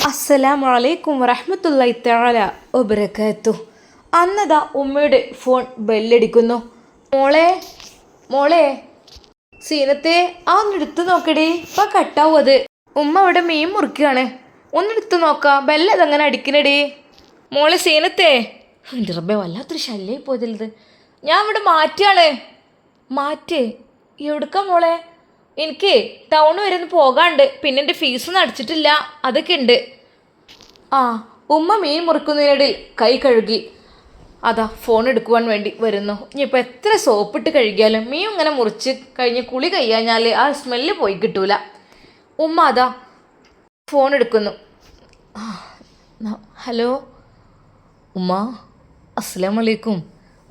അസ്സലാമു അലൈക്കും വറഹ്മത്തുള്ളാഹി തആല വബറകാതുഹു. അന്നതാ ഉമ്മയുടെ ഫോൺ ബെല്ലടിക്കുന്നു. മോളെ മോളെ സീനത്തെ ആ ഒന്നെടുത്ത് നോക്കടി, ഇപ്പം കട്ടാവും അത്. ഉമ്മ ഇവിടെ മീൻ മുറിക്കുകയാണ്, ഒന്നെടുത്ത് നോക്കാം. ബെല്ലതങ്ങനെ അടിക്കണടി. മോളെ സീനത്തെ, എൻ്റെ റബ്ബേ വല്ലാത്തൊരു ശല്യമായി പോയതില്ലത്. ഞാൻ ഇവിടെ മാറ്റാണ്. മാറ്റ് എവിടുക്കാ മോളെ? എനിക്ക് ടൗൺ വരെ ഒന്ന് പോകാണ്ട്, പിന്നെ എൻ്റെ ഫീസൊന്നും അടച്ചിട്ടില്ല, അതൊക്കെ ഉണ്ട്. ആ ഉമ്മ മീൻ മുറിക്കുന്നതിനിടയിൽ കൈ കഴുകി അതാ ഫോൺ എടുക്കുവാൻ വേണ്ടി വരുന്നു. ഇനിയിപ്പോൾ എത്ര സോപ്പിട്ട് കഴുകിയാലും മീൻ ഇങ്ങനെ മുറിച്ച് കഴിഞ്ഞ് കുളി കഴിയാഞ്ഞാൽ ആ സ്മെല്ല് പോയി കിട്ടൂല. ഉമ്മ അതാ ഫോൺ എടുക്കുന്നു. ഹലോ ഉമ്മ, അസ്സലാമു അലൈക്കും.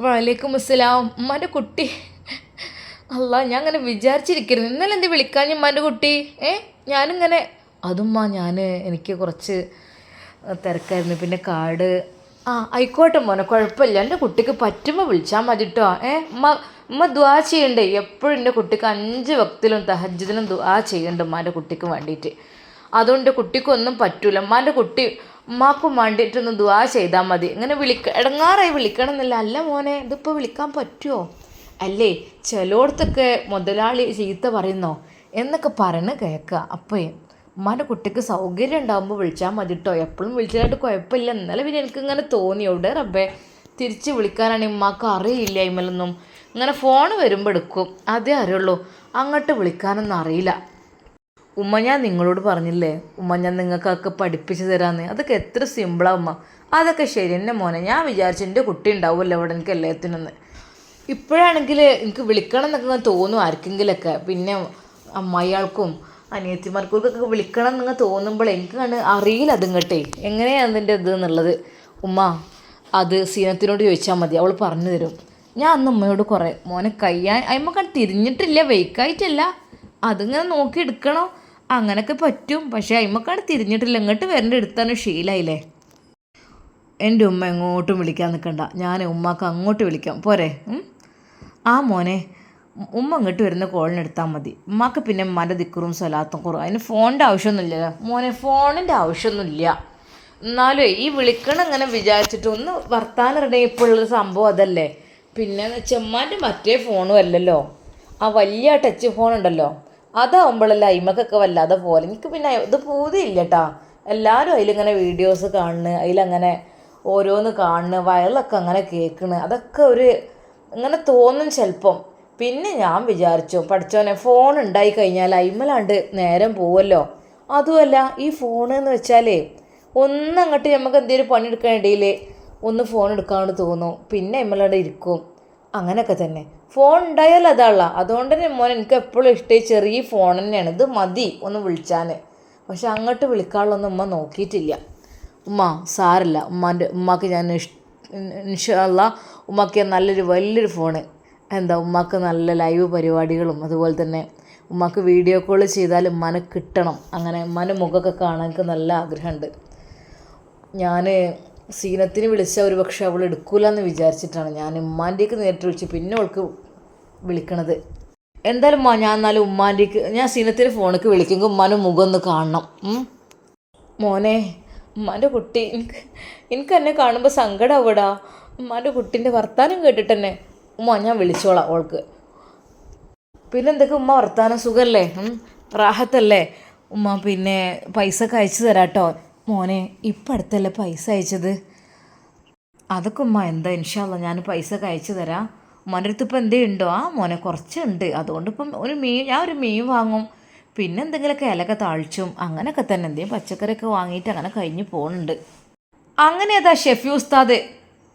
വലൈക്കും അസ്സലാം. ഉമ്മാൻ്റെ കുട്ടി, അല്ല ഞാൻ അങ്ങനെ വിചാരിച്ചിരിക്കരുത്. ഇന്നലെ എന്ത് വിളിക്കാൻ ഉമ്മാൻ്റെ കുട്ടി? ഞാനിങ്ങനെ അതുമ്മ എനിക്ക് കുറച്ച് തിരക്കായിരുന്നു, പിന്നെ കാർഡ്. ആയിക്കോട്ടെ മോനെ, കുഴപ്പമില്ല. എൻ്റെ കുട്ടിക്ക് പറ്റുമ്പോൾ വിളിച്ചാൽ മതി കേട്ടോ. ഉമ്മ ദുആ ചെയ്യണ്ടേ എപ്പോഴും. എൻ്റെ കുട്ടിക്ക് 5 വക്തിലും തഹജ്ജുദിനും ദുആ ചെയ്യണ്ട ഉമ്മാൻ്റെ കുട്ടിക്ക് വേണ്ടിയിട്ട്. അതുകൊണ്ട് കുട്ടിക്കൊന്നും പറ്റൂല. ഉമ്മാൻ്റെ കുട്ടി ഉമ്മാക്കും വേണ്ടിയിട്ടൊന്ന് ദുആ ചെയ്താൽ മതി. ഇങ്ങനെ ഇടങ്ങാറായി വിളിക്കണം എന്നില്ല. അല്ല മോനെ, ഇതിപ്പോൾ വിളിക്കാൻ പറ്റുമോ? അല്ലേ ചിലയിടത്തൊക്കെ മുതലാളി ചീത്ത പറയുന്നോ എന്നൊക്കെ പറഞ്ഞ് കേൾക്കുക. അപ്പോൾ ഉമ്മാൻ്റെ കുട്ടിക്ക് സൗകര്യം ഉണ്ടാകുമ്പോൾ വിളിച്ചാൽ മതി കേട്ടോ. എപ്പോഴും വിളിച്ചതായിട്ട് കുഴപ്പമില്ല. ഇന്നലെ പിന്നെ എനിക്കിങ്ങനെ തോന്നി, എവിടെ റബ്ബേ തിരിച്ച് വിളിക്കാനാണെങ്കിൽ ഉമ്മാക്ക് അറിയില്ല. ഇമ്മലൊന്നും ഇങ്ങനെ ഫോൺ വരുമ്പോൾ എടുക്കും, അതേ അറിയുള്ളൂ. അങ്ങോട്ട് വിളിക്കാനൊന്നും അറിയില്ല. ഉമ്മ ഞാൻ നിങ്ങളോട് പറഞ്ഞില്ലേ, ഉമ്മ ഞാൻ നിങ്ങൾക്കൊക്കെ പഠിപ്പിച്ച് തരാമെന്ന്. അതൊക്കെ എത്ര സിമ്പിളാണ് ഉമ്മ. അതൊക്കെ ശരി തന്നെ മോനെ. ഞാൻ വിചാരിച്ചു എൻ്റെ കുട്ടി ഉണ്ടാവുമല്ലോ അവിടെ എനിക്ക് എല്ലാത്തിനൊന്ന്. ഇപ്പോഴാണെങ്കിൽ എനിക്ക് വിളിക്കണം എന്നൊക്കെ തോന്നും ആർക്കെങ്കിലൊക്കെ. പിന്നെ അമ്മായിയാൾക്കും അനിയത്തിമാർക്കൊക്കെ വിളിക്കണം എന്നൊക്കെ തോന്നുമ്പോൾ എനിക്ക് അറിയില്ല അതിങ്ങട്ടെ എങ്ങനെയാണ് അതിൻ്റെ ഇത് എന്നുള്ളത്. ഉമ്മ അത് സീനത്തിനോട് ചോദിച്ചാൽ മതി, അവൾ പറഞ്ഞു തരും. ഞാൻ അന്ന് ഉമ്മയോട് കുറേ മോനെ കയ്യാൻ അമ്മക്കാണ് തിരിഞ്ഞിട്ടില്ല, വെയ്ക്കായിട്ടല്ല, അതിങ്ങനെ നോക്കി എടുക്കണം, അങ്ങനെയൊക്കെ പറ്റും. പക്ഷേ അമ്മക്കാണ് തിരിഞ്ഞിട്ടില്ല. ഇങ്ങോട്ട് വരേണ്ട എടുത്താണ് ശീലമായില്ലേ. എൻ്റെ ഉമ്മ എങ്ങോട്ടും വിളിക്കാൻ നിൽക്കണ്ട, ഞാൻ ഉമ്മാക്ക് അങ്ങോട്ട് വിളിക്കാം പോരെ? മോനെ, ഉമ്മ ഇങ്ങോട്ട് വരുന്ന കോളിനെടുത്താൽ മതി. ഉമ്മാക്ക് പിന്നെ ഉമ്മാൻ്റെ ദിക്കറും സ്വലാത്തും കുറവ്, അതിന് ഫോണിൻ്റെ ആവശ്യമൊന്നുമില്ല മോനെ. ഫോണിൻ്റെ ആവശ്യമൊന്നുമില്ല. എന്നാലും ഈ വിളിക്കണം ഇങ്ങനെ വിചാരിച്ചിട്ട് ഒന്ന് വർത്താനം ഇപ്പോൾ ഉള്ളൊരു സംഭവം അതല്ലേ. പിന്നെ ചെമ്മാൻ്റെ മറ്റേ ഫോണും അല്ലല്ലോ, ആ വലിയ ടച്ച് ഫോൺ ഉണ്ടല്ലോ, അതാവുമ്പോഴല്ല അയിമക്കൊക്കെ വല്ലാതെ പോലെ. എനിക്ക് പിന്നെ ഇത് പൂതിയില്ല കേട്ടോ. എല്ലാവരും അതിലിങ്ങനെ വീഡിയോസ് കാണുന്നു, അതിലങ്ങനെ ഓരോന്ന് കാണുന്നു, വയറിലൊക്കെ അങ്ങനെ കേൾക്കണ്, അതൊക്കെ ഒരു ഇങ്ങനെ തോന്നും ചിലപ്പം. പിന്നെ ഞാൻ വിചാരിച്ചു പഠിച്ചോനെ ഫോൺ ഉണ്ടായി കഴിഞ്ഞാൽ അയിമലാണ്ട് നേരം പോവല്ലോ. അതുമല്ല ഈ ഫോണെന്ന് വെച്ചാലേ ഒന്നങ്ങോട്ട് നമുക്ക് എന്തെങ്കിലും പണിയെടുക്കാനിടയിൽ ഒന്ന് ഫോൺ എടുക്കാണ്ട് തോന്നും, പിന്നെ അയിമലാണ്ട് ഇരിക്കും. അങ്ങനെയൊക്കെ തന്നെ ഫോൺ ഉണ്ടായാലും അതാണല്ല. അതുകൊണ്ട് തന്നെ മോൻ എനിക്ക് എപ്പോഴും ഇഷ്ടം ചെറിയ ഫോൺ തന്നെയാണ്. ഇത് മതി ഒന്ന് വിളിച്ചാൽ. പക്ഷെ അങ്ങോട്ട് വിളിക്കാനുള്ളൊന്നും ഉമ്മ നോക്കിയിട്ടില്ല. ഉമ്മ സാരല്ല, ഉമ്മാക്ക് ഞാൻ ഇൻഷാ അല്ലാ ഉമ്മാക്ക് നല്ലൊരു വലിയൊരു ഫോണ്, ഉമ്മാക്ക് നല്ല ലൈവ് പരിപാടികളും അതുപോലെ തന്നെ ഉമ്മാക്ക് വീഡിയോ കോൾ ചെയ്താൽ ഉമ്മാനെ കിട്ടണം. അങ്ങനെ ഉമ്മാൻ്റെ മുഖമൊക്കെ കാണാൻ എനിക്ക് നല്ല ആഗ്രഹമുണ്ട്. ഞാൻ സീനത്തിന് വിളിച്ച ഒരു പക്ഷേ അവൾ എടുക്കൂല എന്ന് വിചാരിച്ചിട്ടാണ് ഞാൻ ഉമ്മാൻ്റെക്ക് നേരിട്ട് വിളിച്ച് പിന്നെ അവൾക്ക് വിളിക്കണത്. എന്തായാലും ഞാൻ എന്നാലും ഉമ്മാൻ്റെക്ക് ഞാൻ സീനത്തിന് ഫോണിലേക്ക് വിളിക്കുമ്പോൾ ഉമ്മാൻ്റെ മുഖം ഒന്ന് കാണണം. മോനെ, ഉമ്മാൻ്റെ കുട്ടി എനിക്ക് എന്നെ കാണുമ്പോൾ സങ്കടമാവിടാ. ഉമ്മാൻ്റെ കുട്ടീൻ്റെ വർത്താനം കേട്ടിട്ട് തന്നെ ഉമ്മ ഞാൻ വിളിച്ചോളാം അവൾക്ക്. പിന്നെ എന്തൊക്കെ ഉമ്മ വർത്താനം? സുഖമല്ലേ? റാഹത്തല്ലേ ഉമ്മ? പിന്നെ പൈസ ഒക്കെ അയച്ചു തരാം കേട്ടോ. മോനെ ഇപ്പം അടുത്തല്ലേ പൈസ അയച്ചത്? അതൊക്കെ ഉമ്മ എന്താ ഇൻഷാ അല്ലാ ഞാൻ പൈസ ഒക്കെ അയച്ചു തരാം. ഉമ്മാൻ്റെ അടുത്ത് ഇപ്പം എന്തേ ഉണ്ടോ? മോനെ കുറച്ചുണ്ട്, അതുകൊണ്ട് ഇപ്പം ഞാൻ ഒരു മീൻ വാങ്ങും, പിന്നെ എന്തെങ്കിലുമൊക്കെ ഇലക്കെ താളിച്ചും അങ്ങനെയൊക്കെ തന്നെ എന്തെങ്കിലും പച്ചക്കറിയൊക്കെ വാങ്ങിയിട്ട് അങ്ങനെ കഴിഞ്ഞ് പോകുന്നുണ്ട്. അങ്ങനെ അതാ ഷെഫി ഉസ്താദ്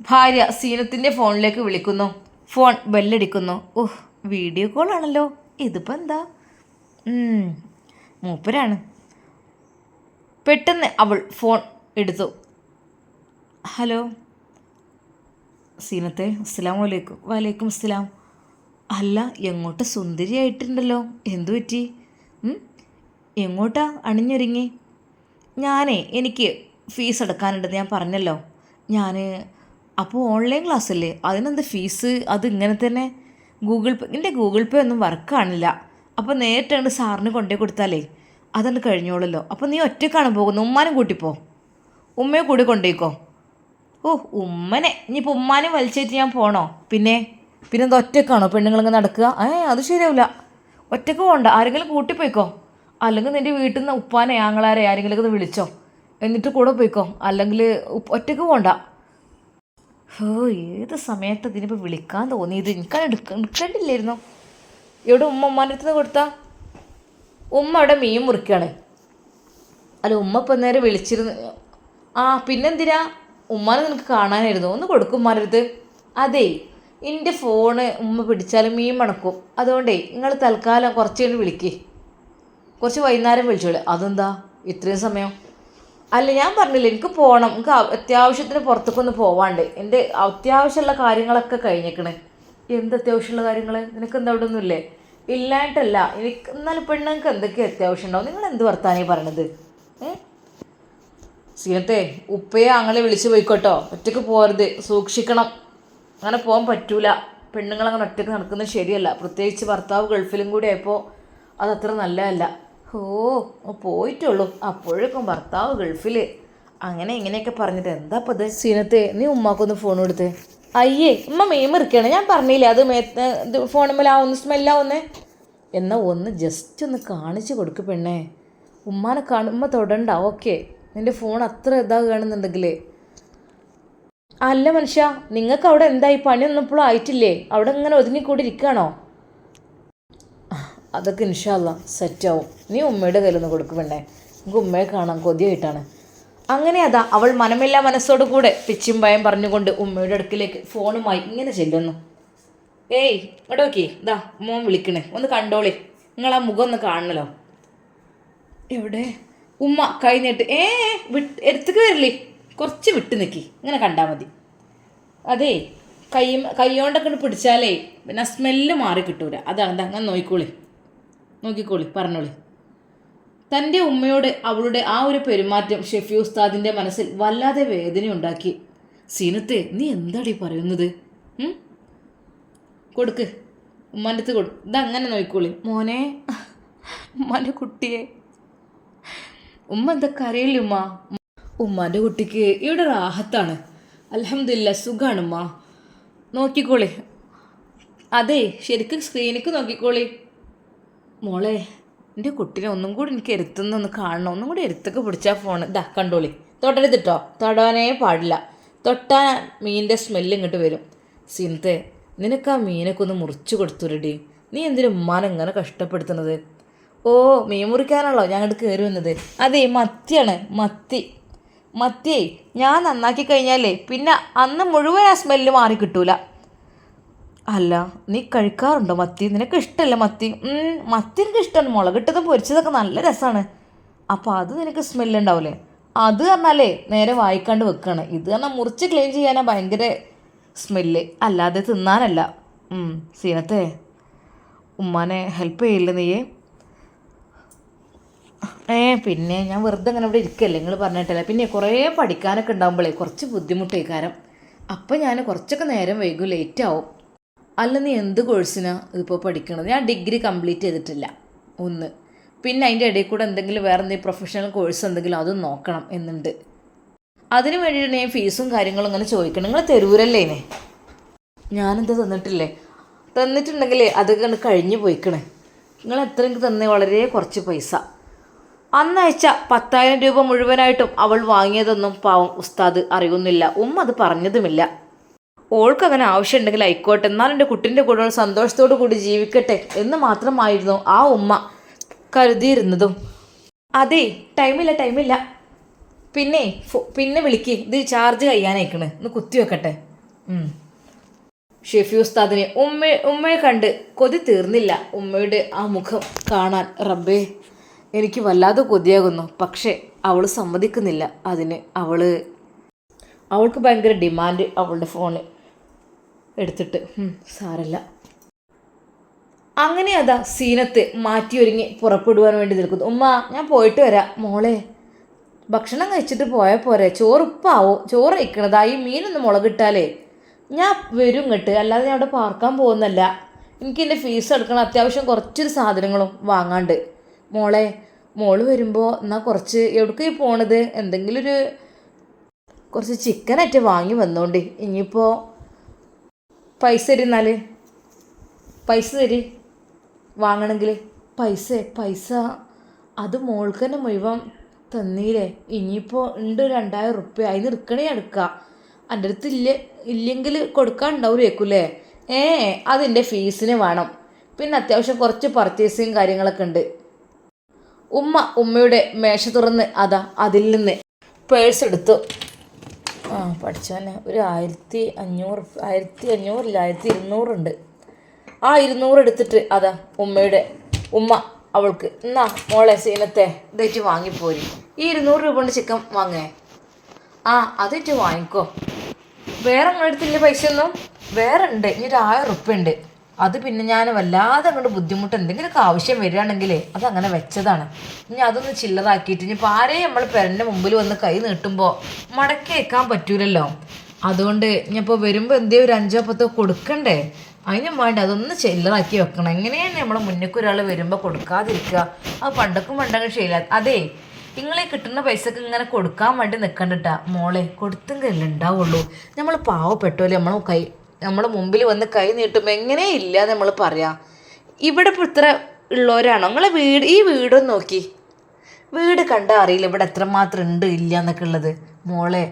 ഭാര്യ സീനത്തിൻ്റെ ഫോണിലേക്ക് വിളിക്കുന്നു. ഫോൺ ബെല്ലടിക്കുന്നു. വീഡിയോ കോളാണല്ലോ, ഇതിപ്പോൾ എന്താ? മൂപ്പരാണ്. പെട്ടെന്ന് അവൾ ഫോൺ എടുത്തു. ഹലോ സീനത്തെ, അസ്സലാമു അലൈക്കും. വലൈക്കും അസ്സലാം. അല്ല എങ്ങോട്ട് സുന്ദരിയായിട്ടുണ്ടല്ലോ, എന്തു പറ്റി? എങ്ങോട്ടാ അണിഞ്ഞൊരുങ്ങി? എനിക്ക് ഫീസ് അടക്കാനുണ്ടെന്ന് ഞാൻ പറഞ്ഞല്ലോ. അപ്പോൾ ഓൺലൈൻ ക്ലാസ്സല്ലേ, അതിനെന്ത് ഫീസ്? അത് ഇങ്ങനെ തന്നെ എൻ്റെ ഗൂഗിൾ പേ ഒന്നും വർക്കാണില്ല. അപ്പോൾ നേരിട്ട് സാറിന് കൊണ്ടുപോയി കൊടുത്താലേ അതുകൊണ്ട് കഴിഞ്ഞോളല്ലോ. അപ്പോൾ നീ ഒറ്റക്കാണ് പോകുന്നത്, ഉമ്മാനും കൂട്ടിപ്പോ, ഉമ്മയെ കൂടി കൊണ്ടേക്കോ. ഓ ഉമ്മനെ ഇനിയിപ്പോൾ ഉമ്മാനും വലിച്ചേറ്റ് ഞാൻ പോകണോ? പിന്നെന്താ ഒറ്റക്കാണോ പെണ്ണുങ്ങളിങ്ങനെ നടക്കുക? അത് ശരിയാവില്ല. ഒറ്റക്ക് പോകണ്ട, ആരെങ്കിലും കൂട്ടിപ്പോയിക്കോ. അല്ലെങ്കിൽ നിൻ്റെ വീട്ടിൽ നിന്ന് ഉപ്പാനെ ആങ്ങളാരെ ആരെങ്കിലും ഒന്ന് വിളിച്ചോ, എന്നിട്ട് കൂടെ പോയിക്കോ. അല്ലെങ്കിൽ ഒറ്റക്ക് പോകണ്ട. ഏത് സമയത്ത് ഇതിനിപ്പോൾ വിളിക്കാൻ തോന്നിയത്? എനിക്കത് എടുക്കേണ്ടില്ലായിരുന്നു. എവിടെ ഉമ്മാൻ്റെ അടുത്ത് നിന്ന് കൊടുത്താ? ഉമ്മ അവിടെ മീൻ മുറിക്കുകയാണ്. അല്ല ഉമ്മ ഇപ്പം നേരെ വിളിച്ചിരുന്നു. പിന്നെന്തിനാ? ഉമ്മാനെ നിനക്ക് കാണാനായിരുന്നു, ഒന്ന് കൊടുക്കും ഉമ്മാൻ്റെ അടുത്ത്. അതേ എൻ്റെ ഫോണ് ഉമ്മ പിടിച്ചാലും മീൻ മണക്കും. അതുകൊണ്ടേ നിങ്ങൾ തൽക്കാലം കുറച്ച് കഴിഞ്ഞ് വിളിക്ക്, കുറച്ച് വൈകുന്നേരം വിളിച്ചോളൂ. അതെന്താ ഇത്രയും സമയം? അല്ല ഞാൻ പറഞ്ഞില്ല എനിക്ക് പോകണം, എനിക്ക് അത്യാവശ്യത്തിന് പുറത്തേക്കൊന്ന് പോവാണ്ട്. എൻ്റെ അത്യാവശ്യമുള്ള കാര്യങ്ങളൊക്കെ കഴിഞ്ഞേക്കണേ. എന്ത് അത്യാവശ്യമുള്ള കാര്യങ്ങൾ? നിനക്ക് എന്താ അവിടെ ഒന്നുമില്ലേ? ഇല്ലായിട്ടല്ല, എനിക്ക് എന്നാലും പെണ്ണുങ്ങൾക്ക് എന്തൊക്കെ അത്യാവശ്യം ഉണ്ടാവും. നിങ്ങൾ എന്ത് വർത്താനേ പറയണത്? സീനത്തെ ഉപ്പയെ അങ്ങനെ വിളിച്ച് പോയിക്കോട്ടോ, ഒറ്റയ്ക്ക് പോരുത്, സൂക്ഷിക്കണം. അങ്ങനെ പോകാൻ പറ്റൂല. പെണ്ണുങ്ങളങ്ങനെ ഒറ്റയ്ക്ക് നടക്കുന്നത് ശരിയല്ല, പ്രത്യേകിച്ച് ഭർത്താവ് ഗൾഫിലും കൂടി ആയപ്പോൾ അതത്ര നല്ലതല്ല. പോയിട്ടുള്ളൂ, അപ്പോഴേക്കും ഭർത്താവ് ഗൾഫിൽ, അങ്ങനെ ഇങ്ങനെയൊക്കെ പറഞ്ഞിട്ട് എന്താ അപ്പോൾ ഇത്? സീനത്തെ നീ ഉമ്മാക്കൊന്ന് ഫോൺ കൊടുത്ത്. അയ്യേ ഉമ്മ മീമിറിക്കുകയാണ്, ഞാൻ പറഞ്ഞില്ലേ അത് ഫോണുമ്മലാവുന്ന സ്മെല്ലാവുന്നേ. എന്നാൽ ഒന്ന് ജസ്റ്റ് ഒന്ന് കാണിച്ച് കൊടുക്ക് പെണ്ണേ. ഉമ്മാനെ ഉമ്മ തൊടണ്ട. ഓക്കെ, നിൻ്റെ ഫോൺ അത്ര ഇതാകുകയാണെന്നുണ്ടെങ്കിൽ. അല്ല മനുഷ്യ, നിങ്ങൾക്ക് അവിടെ എന്തായി? പണിയൊന്നും ഇപ്പോഴും ആയിട്ടില്ലേ? അവിടെ ഇങ്ങനെ ഒതുങ്ങിക്കൂടി ഇരിക്കുകയാണോ? അതൊക്കെ ഇൻഷാ അല്ലാ സെറ്റാവും. നീ ഉമ്മയുടെ കയ്യിലൊന്ന് കൊടുക്കും പെണ്ണേ, എനിക്ക് ഉമ്മയെ കാണാൻ കൊതിയായിട്ടാണ്. അങ്ങനെ അതാ അവൾ മനമില്ലാ മനസ്സോടു കൂടെ പിച്ചും ഭയം പറഞ്ഞുകൊണ്ട് ഉമ്മയുടെ അടുക്കിലേക്ക് ഫോണുമായി ഇങ്ങനെ ചെല്ലുന്നു. ഏയ് ഇവിടെ നോക്കി, ഇതാ മോൻ വിളിക്കണേ, ഒന്ന് കണ്ടോളി, നിങ്ങൾ ആ മുഖം ഒന്ന് കാണണല്ലോ. എവിടെ? ഉമ്മ കൈ നീട്ട്. എടുത്തേക്ക് വരില്ലേ, കുറച്ച് വിട്ട് നിൽക്കി, ഇങ്ങനെ കണ്ടാൽ മതി. അതേ കൈകൊണ്ടൊക്കെ പിടിച്ചാലേ പിന്നെ സ്മെല്ല് മാറി കിട്ടൂല. അതാണ് അങ്ങനെ നോക്കിക്കോളി പറഞ്ഞോളി. തൻ്റെ ഉമ്മയോട് അവളുടെ ആ ഒരു പെരുമാറ്റം ഷെഫി ഉസ്താദിൻ്റെ മനസ്സിൽ വല്ലാതെ വേദനയുണ്ടാക്കി. സീനത്തെ നീ എന്താടി പറയുന്നത്? കൊടുക്ക്, ഉമ്മാൻ്റെ അടുത്ത് കൊടു. ഇതങ്ങനെ നോക്കിക്കോളി. മോനെ, ഉമ്മാൻ്റെ കുട്ടിയെ. ഉമ്മ എന്തൊക്കെ അറിയില്ല ഉമ്മ. ഉമ്മാൻ്റെ കുട്ടിക്ക് ഇവിടെ റാഹത്താണ്, അൽഹംദുലില്ലാ, സുഖമാണ് ഉമ്മ. നോക്കിക്കോളി. അതെ ശരിക്കും സ്ക്രീനിക്ക് നോക്കിക്കോളി. മോളെ എൻ്റെ കുട്ടീനെ ഒന്നും കൂടി എനിക്ക് എരുത്തുന്നൊന്ന് കാണണം, ഒന്നും കൂടി എരുത്തൊക്കെ പിടിച്ചാൽ ഫോൺ. ഇതാ കണ്ടോളി, തൊടരുതിട്ടോ, തൊടാനേ പാടില്ല. തൊട്ടാൻ മീനിൻ്റെ സ്മെല്ല് ഇങ്ങോട്ട് വരും. സീനത്തെ നിനക്ക് ആ മീനൊക്കെ ഒന്ന് മുറിച്ച് കൊടുത്തുരടി, നീ എന്തിനും ഉമ്മാനെ ഇങ്ങനെ കഷ്ടപ്പെടുത്തുന്നത്? മീൻ മുറിക്കാനാണല്ലോ ഞാൻ അങ്ങോട്ട് കയറി വന്നത്. അതെ മത്തിയാണ്, മത്തിയേ ഞാൻ നന്നാക്കി കഴിഞ്ഞാലേ പിന്നെ അന്ന് മുഴുവൻ ആ സ്മെല്ല് മാറി കിട്ടൂല. അല്ല നീ കഴിക്കാറുണ്ടോ മത്തി? നിനക്ക് ഇഷ്ടമല്ല മത്തി? മത്തി എനിക്ക് ഇഷ്ടമാണ്, മുളകിട്ടതും പൊരിച്ചതൊക്കെ നല്ല രസമാണ്. അപ്പോൾ അത് നിനക്ക് സ്മെല്ലുണ്ടാവില്ലേ? അത് പറഞ്ഞാലേ നേരെ വായിക്കാണ്ട് വെക്കുകയാണ്. ഇത് പറഞ്ഞാൽ മുറിച്ച് ക്ലീൻ ചെയ്യാനാണ് ഭയങ്കര സ്മെല്ല്, അല്ലാതെ തിന്നാനല്ല. സീനത്തെ ഉമ്മാനെ ഹെൽപ്പ് ചെയ്യില്ല നീയേ? പിന്നെ ഞാൻ വെറുതെ അങ്ങനെ ഇവിടെ ഇരിക്കല്ലേ, നിങ്ങൾ പറഞ്ഞിട്ടില്ല. പിന്നെ കുറേ പഠിക്കാനൊക്കെ ഉണ്ടാകുമ്പോഴേ കുറച്ച് ബുദ്ധിമുട്ടായി കാരണം. അപ്പം ഞാൻ കുറച്ചൊക്കെ നേരം വൈകും, ലേറ്റ് ആവും. അല്ല നീ എന്ത് കോഴ്സിനാണ് ഇതിപ്പോൾ പഠിക്കണത്? ഞാൻ ഡിഗ്രി കംപ്ലീറ്റ് ചെയ്തിട്ടില്ല ഒന്ന്. പിന്നെ അതിൻ്റെ ഇടയിൽ കൂടെ എന്തെങ്കിലും വേറെ എന്തെങ്കിലും പ്രൊഫഷണൽ കോഴ്സ് എന്തെങ്കിലും അതും നോക്കണം എന്നുണ്ട്. അതിന് വേണ്ടിയിട്ട് ഞാൻ ഫീസും കാര്യങ്ങളും ഇങ്ങനെ ചോദിക്കണം. നിങ്ങൾ തരൂരല്ലേ ഇനെ? ഞാനെന്താ തന്നിട്ടുണ്ടെങ്കിലേ അതൊക്കെ കഴിഞ്ഞ് പോയിക്കണേ. നിങ്ങൾ എത്ര എനിക്ക് തന്നെ വളരെ കുറച്ച് പൈസ. അന്നയച്ച 10,000 രൂപ മുഴുവനായിട്ടും അവൾ വാങ്ങിയതൊന്നും പാവം ഉസ്താദ് അറിയുന്നില്ല. അത് പറഞ്ഞതുമില്ല. ഓൾക്കങ്ങനെ ആവശ്യമുണ്ടെങ്കിൽ ആയിക്കോട്ടെ, എന്നാലും എൻ്റെ കുട്ടീൻ്റെ കൂടെ സന്തോഷത്തോടു കൂടി ജീവിക്കട്ടെ എന്ന് മാത്രമായിരുന്നു ആ ഉമ്മ കരുതിയിരുന്നതും. അതേ ടൈമില്ല, പിന്നെ വിളിക്ക്, ഇത് ചാർജ് കഴിയാനയക്കണ്, ഒന്ന് കുത്തി വെക്കട്ടെ. ഷെഫി ഉസ്താദിനെ ഉമ്മയെ കണ്ട് കൊതി തീർന്നില്ല. ഉമ്മയുടെ ആ മുഖം കാണാൻ റബ്ബേ എനിക്ക് വല്ലാതെ കൊതിയാകുന്നു. പക്ഷേ അവൾ സമ്മതിക്കുന്നില്ല അതിന്. അവൾക്ക് ഭയങ്കര ഡിമാൻഡ് അവളുടെ ഫോണ് എടുത്തിട്ട്. സാരല്ല. അങ്ങനെ അതാ സീനത്ത് മാറ്റിയൊരുങ്ങി പുറപ്പെടുവാൻ വേണ്ടി നിൽക്കുന്നു. ഉമ്മ ഞാൻ പോയിട്ട് വരാം. മോളെ ഭക്ഷണം കഴിച്ചിട്ട് പോയാൽ പോരെ, ചോറ് കഴിക്കണതായി മീനൊന്ന് മുളകിട്ടാലേ ഞാൻ വരും ഇങ്ങോട്ട്, അല്ലാതെ ഞാൻ അവിടെ പാർക്കാൻ പോകുന്നല്ല. എനിക്ക് എൻ്റെ ഫീസ് എടുക്കണം, അത്യാവശ്യം കുറച്ചൊരു സാധനങ്ങളും വാങ്ങാണ്ട്. മോളെ മോള് വരുമ്പോൾ എന്നാൽ കുറച്ച് എവിടേക്കായി പോണത്, എന്തെങ്കിലും കുറച്ച് ചിക്കനായിട്ട് വാങ്ങി വന്നോണ്ട്. ഇനിയിപ്പോൾ പൈസ തരുന്നാൽ പൈസ തരി വാങ്ങണമെങ്കിൽ. പൈസ അത് മോൾക്ക് തന്നെ മുഴുവൻ തന്നീലേ. ഇനിയിപ്പോൾ ഉണ്ട് 2000 റുപ്യ, അതിന് എടുക്കണേ എടുക്കുക. എൻ്റെ അടുത്ത് ഇല്ലെങ്കിൽ കൊടുക്കാൻ ഉണ്ടാവില്ലേക്കൂല്ലേ? അതിൻ്റെ ഫീസിന് വേണം. പിന്നെ അത്യാവശ്യം കുറച്ച് പർച്ചേസിങ് കാര്യങ്ങളൊക്കെ ഉണ്ട്. ഉമ്മയുടെ മേശ തുറന്ന് അതിൽ നിന്ന് പേഴ്സ് എടുത്തു. പഠിച്ചോനെ, ഒരു 1500, 1500 1200 ഉണ്ട്. 200 എടുത്തിട്ട് ഉമ്മ അവൾക്ക്, എന്നാ മോളെ സീനത്തെ ഇതായിട്ട് വാങ്ങിപ്പോരി. ഈ 200 രൂപ കൊണ്ട് ചിക്കൻ വാങ്ങേ. അതായിട്ട് വാങ്ങിക്കോ. വേറെ നിങ്ങളുടെ അടുത്തില്ല പൈസയൊന്നും? വേറെ ഉണ്ട്, ഇനി 1000 റുപ്യ ഉണ്ട്. അത് പിന്നെ ഞാൻ വല്ലാതെ അങ്ങോട്ട് ബുദ്ധിമുട്ട് എന്തെങ്കിലുമൊക്കെ ആവശ്യം വരികയാണെങ്കിലേ അതങ്ങനെ വെച്ചതാണ്. ഇനി അതൊന്ന് ചില്ലറാക്കിയിട്ട് ഇനിയിപ്പോൾ ആരെയും നമ്മൾ പെരൻ്റെ മുമ്പിൽ വന്ന് കൈ നീട്ടുമ്പോൾ മടക്കി വെക്കാൻ പറ്റൂലല്ലോ. അതുകൊണ്ട് ഇനിയിപ്പോൾ വരുമ്പോൾ എന്തേ ഒരു 5 10 കൊടുക്കണ്ടേ? അതിനും വേണ്ടി അതൊന്ന് ചില്ലറാക്കി വെക്കണം. എങ്ങനെയാണ് നമ്മളെ മുന്നിലേക്ക് ഒരാൾ വരുമ്പോൾ കൊടുക്കാതിരിക്കുക? അത് പണ്ടൊക്കെ ശീല. അതെ, നിങ്ങളെ കിട്ടുന്ന പൈസക്ക് ഇങ്ങനെ കൊടുക്കാൻ വേണ്ടി നിൽക്കണ്ടിട്ടാ മോളെ, കൊടുത്തെങ്കിലല്ലേ ഉണ്ടാവുള്ളൂ. നമ്മൾ പാവപ്പെട്ടോലെ നമ്മളെ മുമ്പിൽ വന്ന് കൈ നീട്ടുമ്പോൾ എങ്ങനെയില്ല നമ്മൾ പറയാം. ഇവിടെ ഇപ്പോൾ ഇത്ര ഉള്ളവരാണോ? നിങ്ങളെ ഈ വീടൊന്ന് നോക്കി. വീട് കണ്ടാൽ അറിയില്ല ഇവിടെ എത്രമാത്രം ഉണ്ട് ഇല്ല എന്നൊക്കെ ഉള്ളത്. മോളെ,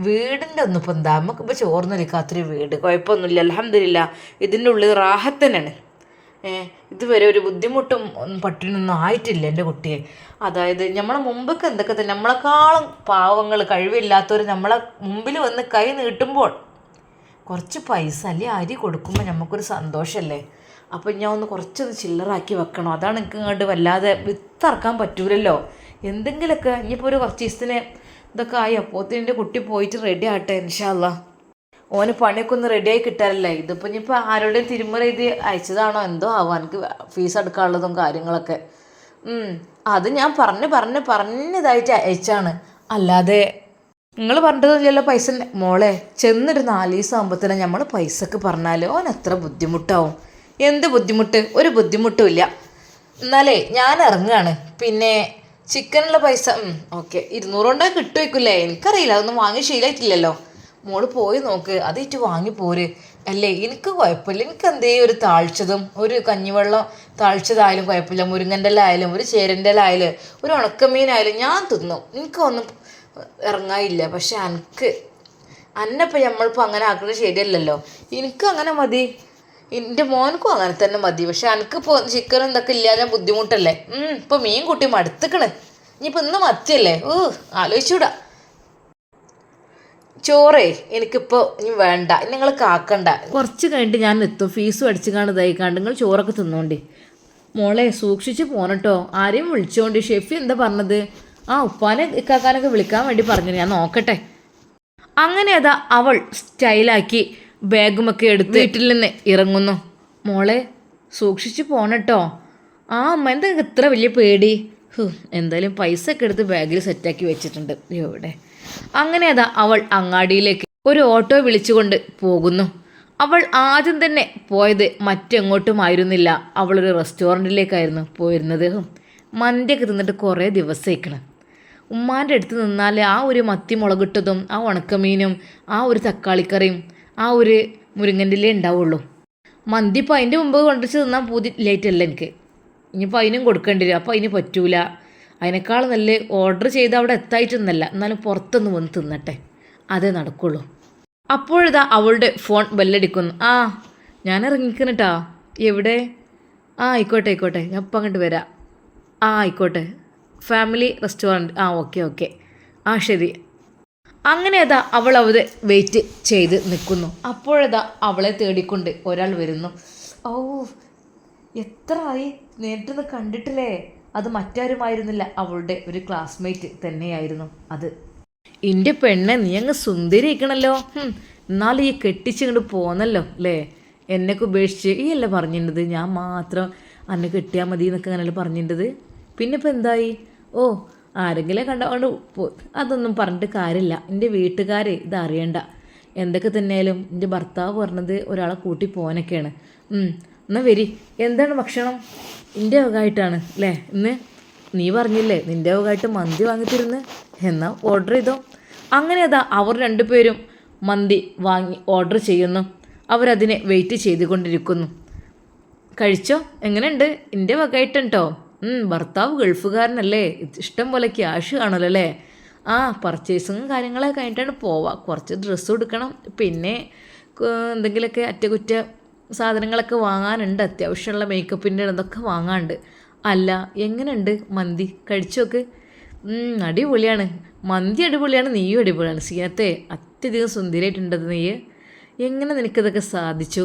വീടിൻ്റെ ഒന്നും ഇപ്പം എന്താ, നമുക്കിപ്പോൾ ചോർന്നൊലിക്കാത്തൊരു വീട്, കുഴപ്പമൊന്നുമില്ല, അൽഹംദുലില്ലാ. ഇതിൻ്റെ ഉള്ളിൽ റാഹത്തന്നെയാണ്. ഇതുവരെ ഒരു ബുദ്ധിമുട്ടും പട്ടിണിയൊന്നും ആയിട്ടില്ല എൻ്റെ കുട്ടിയെ. അതായത് നമ്മളെ മുമ്പൊക്കെ എന്തൊക്കെ തന്നെ നമ്മളെക്കാളും പാവങ്ങൾ കഴിവില്ലാത്തവർ നമ്മളെ മുമ്പിൽ വന്ന് കൈ നീട്ടുമ്പോൾ കുറച്ച് പൈസ അല്ലെ അരി കൊടുക്കുമ്പോൾ നമുക്കൊരു സന്തോഷമല്ലേ. അപ്പം ഞാൻ കുറച്ചൊന്ന് ചില്ലറാക്കി വെക്കണം. അതാണ് എനിക്ക് ഇങ്ങോട്ട് വല്ലാതെ വിത്തറക്കാൻ പറ്റൂലല്ലോ. എന്തെങ്കിലുമൊക്കെ ഇനിയിപ്പോൾ ഒരു കുറച്ച് ദിവസത്തിന് ഇതൊക്കെ ആയി അപ്പോഴത്തേൻ്റെ കുട്ടി പോയിട്ട് റെഡി ആകട്ടെ ഇൻഷാ അല്ലാ. ഓന് പണിയൊക്കെ ഒന്ന് റെഡിയായി കിട്ടാറില്ലേ. ഇതിപ്പോൾ ഇനിയിപ്പോൾ ആരുടെയും തിരുമല ഇത് അയച്ചതാണോ എന്തോ ആവാം. എനിക്ക് ഫീസ് എടുക്കാനുള്ളതും കാര്യങ്ങളൊക്കെ അത് ഞാൻ പറഞ്ഞതായിട്ട് അയച്ചാണ്. അല്ലാതെ നിങ്ങൾ പറഞ്ഞിട്ടില്ലല്ലോ പൈസ. മോളെ, ചെന്നൊരു 4 ദിവസം ആകുമ്പോഴത്തേനും നമ്മൾ പൈസക്ക് പറഞ്ഞാൽ ഓൻ എത്ര ബുദ്ധിമുട്ടാവും. എന്ത് ബുദ്ധിമുട്ട്? ഒരു ബുദ്ധിമുട്ടും ഇല്ല. എന്നാലേ ഞാൻ ഇറങ്ങുകയാണ്. പിന്നെ ചിക്കനുള്ള പൈസ ഓക്കെ 200 കൊണ്ടാ കിട്ടുമായിരിക്കില്ലേ? എനിക്കറിയില്ല, അതൊന്നും വാങ്ങി ശീലമായിട്ടില്ലല്ലോ. മോള് പോയി നോക്ക്, അതിട്ട് വാങ്ങി പോര്. അല്ലേ, എനിക്ക് കുഴപ്പമില്ല. എനിക്ക് എന്തേ ഒരു താഴ്ചതും ഒരു കഞ്ഞിവെള്ളം താഴ്ചതായാലും കുഴപ്പമില്ല. മുരിങ്ങൻ്റെ ഇല ആയാലും ഒരു ചേരൻ്റെ ഇല ആയാലും ഒരു ഉണക്കമീനായാലും ഞാൻ തിന്നും. എനിക്കൊന്നും ഇറങ്ങാനില്ല. പക്ഷെ അന്നപ്പം നമ്മളിപ്പോൾ അങ്ങനെ ആക്കുന്നത് ശരിയല്ലല്ലോ. എനിക്ക് അങ്ങനെ മതി, എൻ്റെ മോനക്കും അങ്ങനെ തന്നെ മതി. പക്ഷെ എനിക്കിപ്പോൾ ചിക്കനും ഇതൊക്കെ ഇല്ലാതെ ബുദ്ധിമുട്ടല്ലേ. ഇപ്പോൾ മീൻ കൂട്ടി മടുത്തിക്കണ്. ഇനിയിപ്പോൾ ഇന്ന് മത്തിയല്ലേ, ആലോചിച്ചൂടാ. ചോറേ എനിക്കിപ്പോൾ ഇനി വേണ്ട, നിങ്ങൾ കാക്കണ്ട. കുറച്ച് കഴിഞ്ഞിട്ട് ഞാൻ എത്തും. ഫീസും അടിച്ചു കാണുന്നതായി കണ്ട് നിങ്ങൾ ചോറൊക്കെ തിന്നോണ്ടി. മോളെ, സൂക്ഷിച്ച് പോനട്ടോ. ആരെയും വിളിച്ചോണ്ട്. ഷെഫി എന്താ പറഞ്ഞത്? ഉപ്പാനെ ഇക്കാക്കാനൊക്കെ വിളിക്കാൻ വേണ്ടി പറഞ്ഞു. ഞാൻ നോക്കട്ടെ. അങ്ങനെ അവൾ സ്റ്റൈലാക്കി ബാഗുമൊക്കെ എടുത്ത് വീട്ടിൽ നിന്ന് ഇറങ്ങുന്നു. മോളെ, സൂക്ഷിച്ച് പോണട്ടോ. അമ്മ എന്താ ഇത്ര വലിയ പേടി? എന്തായാലും പൈസ ഒക്കെ എടുത്ത് ബാഗിൽ സെറ്റാക്കി വെച്ചിട്ടുണ്ട്. എവിടെ? അങ്ങനെ അവൾ അങ്ങാടിയിലേക്ക് ഒരു ഓട്ടോ വിളിച്ചുകൊണ്ട് പോകുന്നു. അവൾ ആദ്യം തന്നെ പോയത് മറ്റെങ്ങോട്ടുമായിരുന്നില്ല. അവളൊരു റെസ്റ്റോറൻറ്റിലേക്കായിരുന്നു പോയിരുന്നത്. മന്തിയൊക്കെ തിന്നിട്ട് കുറേ ദിവസമായിക്കണം. ഉമ്മാൻ്റെ അടുത്ത് നിന്നാൽ ആ ഒരു മത്തി മുളകിട്ടതും ആ ഉണക്കമീനും ആ ഒരു തക്കാളിക്കറിയും ആ ഒരു മുരിങ്ങൻ്റെ ഇലേ ഉണ്ടാവുള്ളൂ. മന്തി ഇപ്പോൾ അതിൻ്റെ മുമ്പ് കൊണ്ടുവച്ച് തിന്നാൻ ലേറ്റല്ല എനിക്ക്. ഇനിയിപ്പോൾ അതിനും കൊടുക്കേണ്ടി വരും. അപ്പോൾ അതിന് പറ്റൂല. അതിനേക്കാൾ നല്ല ഓർഡർ ചെയ്ത് അവിടെ എത്തായിട്ടൊന്നല്ല, എന്നാലും പുറത്തൊന്ന് വന്ന് തിന്നട്ടെ, അതേ നടക്കുള്ളൂ. അപ്പോഴിതാ അവളുടെ ഫോൺ ബെല്ലടിക്കുന്നു. ഞാൻ ഇറങ്ങിക്കണട്ടാ. എവിടെ? ആയിക്കോട്ടെ ഞാൻ ഇപ്പം അങ്ങോട്ട് വരാം. ആയിക്കോട്ടെ. Family restaurant. ഓക്കെ. ശരി. അങ്ങനെ അവൾ അവിടെ വെയിറ്റ് ചെയ്ത് നിൽക്കുന്നു. അവളെ തേടിക്കൊണ്ട് ഒരാൾ വരുന്നു. എത്ര ആയി നേരിട്ടൊന്ന് കണ്ടിട്ടില്ലേ? അത് മറ്റാരുമായിരുന്നില്ല, അവളുടെ ഒരു ക്ലാസ്മേറ്റ് തന്നെയായിരുന്നു അത്. എൻ്റെ പെണ്ണെ, നീ അങ്ങ് സുന്ദരിക്കണല്ലോ. എന്നാലും ഈ കെട്ടിച്ചിങ്ങോട്ട് പോന്നല്ലോ അല്ലേ? എന്നെയൊക്കെ ഉപേക്ഷിച്ച് ഈ അല്ല പറഞ്ഞിട്ടത്, ഞാൻ മാത്രം അന്നെ കെട്ടിയാൽ മതി എന്നൊക്കെ അങ്ങനെയല്ല പറഞ്ഞിട്ടത്. പിന്നെ ഇപ്പം എന്തായി? ആരെങ്കിലും കണ്ടുകൊണ്ട് അതൊന്നും പറഞ്ഞിട്ട് കാര്യമില്ല. എൻ്റെ വീട്ടുകാരെ ഇതറിയണ്ട. എന്തൊക്കെ തന്നെയാലും എൻ്റെ ഭർത്താവ് പറഞ്ഞത് ഒരാളെ കൂട്ടി പോകാനൊക്കെയാണ്. എന്നാൽ വരി. എന്താണ് ഭക്ഷണം? എൻ്റെ വകമായിട്ടാണ് അല്ലേ ഇന്ന്? നീ പറഞ്ഞില്ലേ നിൻ്റെ വകമായിട്ട് മന്തി വാങ്ങിത്തരുന്ന്, എന്നാൽ ഓർഡർ ചെയ്തോ. അങ്ങനെ അതാ അവർ രണ്ടുപേരും മന്തി വാങ്ങി ഓർഡർ ചെയ്യുന്നു. അവരതിനെ വെയിറ്റ് ചെയ്തുകൊണ്ടിരിക്കുന്നു. കഴിച്ചോ, എങ്ങനെയുണ്ട്? എൻ്റെ വകമായിട്ടുണ്ടോ? ഭർത്താവ് ഗൾഫുകാരനല്ലേ, ഇഷ്ടം പോലെ ക്യാഷ് കാണുമല്ലോ അല്ലേ? ആ, പർച്ചേസിങ്ങും കാര്യങ്ങളൊക്കെ കഴിഞ്ഞിട്ടാണ് പോവാം. കുറച്ച് ഡ്രസ്സ് എടുക്കണം, പിന്നെ എന്തെങ്കിലുമൊക്കെ അറ്റകുറ്റ സാധനങ്ങളൊക്കെ വാങ്ങാനുണ്ട്, അത്യാവശ്യമുള്ള മേക്കപ്പിൻ്റെ ഇതൊക്കെ വാങ്ങാനുണ്ട്. അല്ല, എങ്ങനെയുണ്ട് മന്തി? കഴിച്ചോക്ക്. അടിപൊളിയാണ്, മന്തി അടിപൊളിയാണ്, നീയും അടിപൊളിയാണ്. സീനത്തെ അത്യധികം സുന്ദരിയായിട്ടുണ്ടത് നീ. എങ്ങനെ നിനക്കിതൊക്കെ സാധിച്ചു?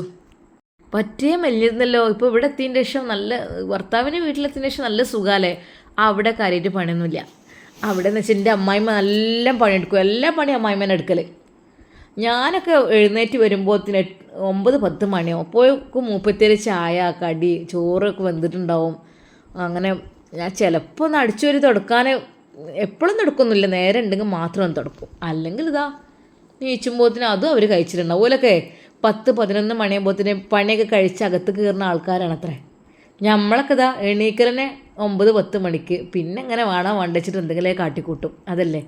പറ്റേ മെല്ലിരുന്നല്ലോ. ഇപ്പോൾ ഇവിടെ എത്തിയതിൻ്റെ ശേഷം നല്ല, ഭർത്താവിൻ്റെ വീട്ടിലെത്തിയതിൻ്റെ ശേഷം നല്ല സുഖമല്ലേ? അവിടെ കാര്യമായിട്ട് പണിയൊന്നുമില്ല. അവിടെ എന്ന് വെച്ചാൽ എൻ്റെ അമ്മായിമ്മ നല്ല പണിയെടുക്കും, എല്ലാ പണിയും അമ്മായിമ്മേനെ എടുക്കൽ. ഞാനൊക്കെ എഴുന്നേറ്റ് വരുമ്പോഴത്തിന് 9-10 മണിയാവും. അപ്പോഴേക്കും മൂപ്പത്തേര് ചായ കടി ചോറൊക്കെ വെന്തിട്ടുണ്ടാവും. അങ്ങനെ ഞാൻ ചിലപ്പോൾ ഒന്ന് അടിച്ചൊരു തുടക്കാൻ എപ്പോഴും തുടക്കൊന്നുമില്ല, നേരെ ഉണ്ടെങ്കിൽ മാത്രം ഒന്ന് തുടക്കും. അല്ലെങ്കിൽ ഇതാ നീച്ചുമ്പോഴത്തിന് അതും അവർ കഴിച്ചിട്ടുണ്ടാവും. ഓലൊക്കെ 10-11 മണിയാകുമ്പോഴത്തിന് പണിയൊക്കെ കഴിച്ച് അകത്ത് കയറുന്ന ആൾക്കാരാണ് അത്രേ. നമ്മളൊക്കെ ഇതാ എണീക്കലിനെ 9-10 മണിക്ക്. പിന്നെ ഇങ്ങനെ വേണ്ടിച്ചിട്ട് എന്തെങ്കിലും കാട്ടിക്കൂട്ടും, അതല്ലേ?